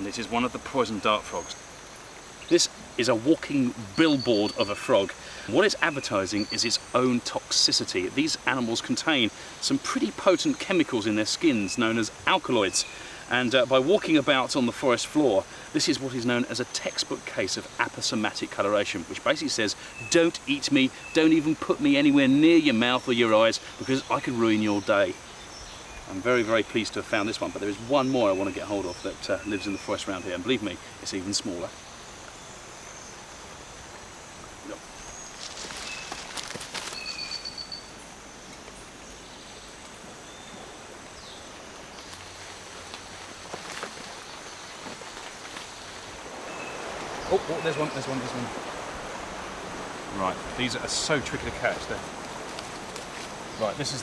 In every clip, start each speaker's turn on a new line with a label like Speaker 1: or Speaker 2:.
Speaker 1: and it is one of the poison dart frogs. This is a walking billboard of a frog. What it's advertising is its own toxicity. These animals contain some pretty potent chemicals in their skins known as alkaloids. And by walking about on the forest floor, this is what is known as a textbook case of aposematic coloration, which basically says, don't eat me, don't even put me anywhere near your mouth or your eyes, because I could ruin your day. I'm very, very pleased to have found this one, but there is one more I want to get hold of that lives in the forest around here, and believe me, it's even smaller. Oh, there's one. Right, these are so tricky to catch. Right, this is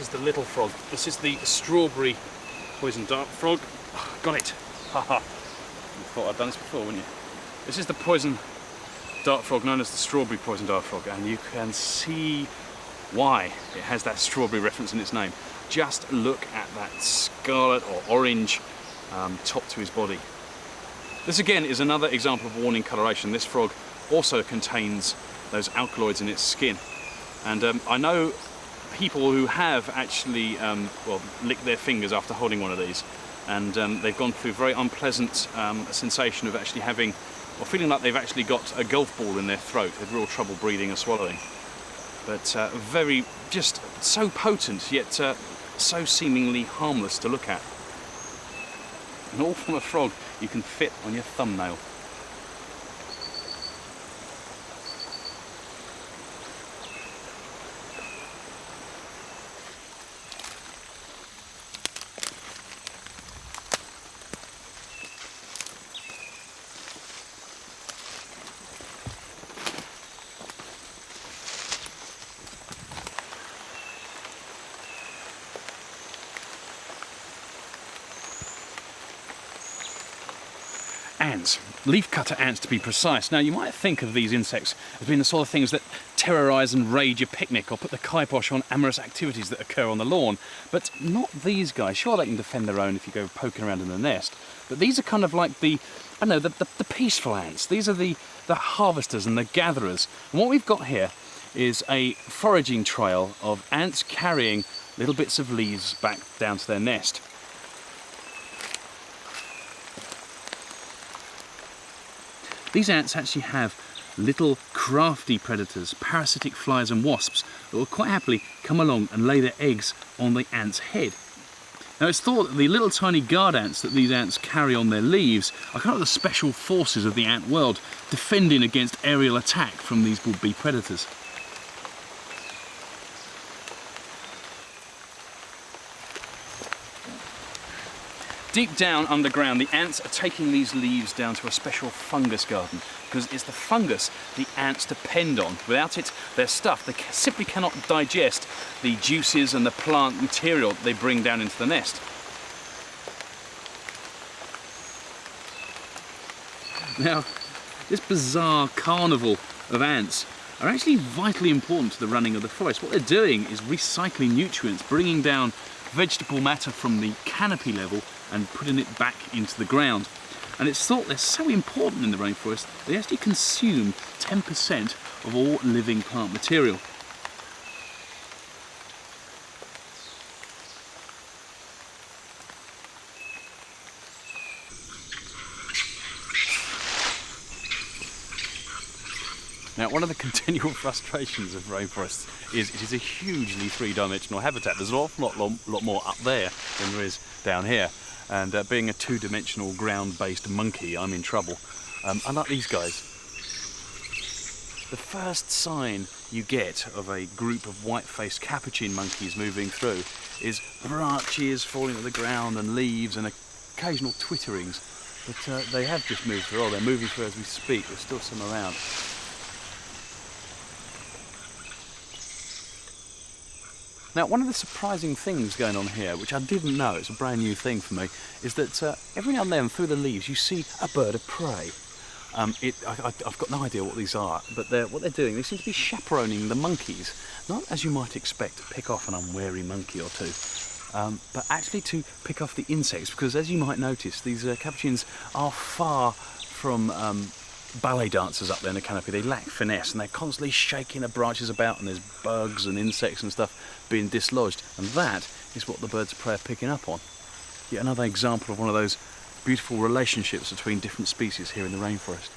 Speaker 1: the little frog. This is the strawberry poison dart frog. Got it. Haha. You thought I'd done this before, wouldn't you? This is the poison dart frog known as the strawberry poison dart frog, and you can see why it has that strawberry reference in its name. Just look at that scarlet or orange top to his body. This again is another example of warning coloration. This frog also contains those alkaloids in its skin. And I know people who have actually licked their fingers after holding one of these, and they've gone through a very unpleasant sensation of actually having, or feeling like they've actually got a golf ball in their throat. They've real trouble breathing and swallowing. But very, just so potent, yet so seemingly harmless to look at. And all from a frog you can fit on your thumbnail. Ants, leafcutter ants to be precise. Now you might think of these insects as being the sort of things that terrorise and raid your picnic or put the kibosh on amorous activities that occur on the lawn, but not these guys. Sure, they can defend their own if you go poking around in the nest, but these are kind of like the peaceful ants. These are the harvesters and the gatherers. And what we've got here is a foraging trail of ants carrying little bits of leaves back down to their nest. These ants actually have little crafty predators, parasitic flies and wasps, that will quite happily come along and lay their eggs on the ant's head. Now it's thought that the little tiny guard ants that these ants carry on their leaves are kind of the special forces of the ant world, defending against aerial attack from these would-be predators. Deep down underground, the ants are taking these leaves down to a special fungus garden, because it's the fungus the ants depend on. Without it, their stuff, they simply cannot digest the juices and the plant material that they bring down into the nest. Now, this bizarre carnival of ants are actually vitally important to the running of the forest. What they're doing is recycling nutrients, bringing down vegetable matter from the canopy level and putting it back into the ground. And it's thought they're so important in the rainforest, they actually consume 10% of all living plant material. Now, one of the continual frustrations of rainforests is it is a hugely three-dimensional habitat. There's an awful lot more up there than there is down here. And being a two-dimensional ground-based monkey, I'm in trouble. Unlike these guys, the first sign you get of a group of white-faced capuchin monkeys moving through is branches falling to the ground and leaves and occasional twitterings. But they have just moved through. Oh, they're moving through as we speak. There's still some around. Now, one of the surprising things going on here, which I didn't know, it's a brand new thing for me, is that every now and then through the leaves you see a bird of prey. I've got no idea what these are, but what they're doing, they seem to be chaperoning the monkeys. Not as you might expect to pick off an unwary monkey or two, but actually to pick off the insects, because as you might notice, these capuchins are far from ballet dancers up there in the canopy. They lack finesse and they're constantly shaking the branches about, and there's bugs and insects and stuff being dislodged, and that is what the birds of prey are picking up on. Yet another example of one of those beautiful relationships between different species here in the rainforest.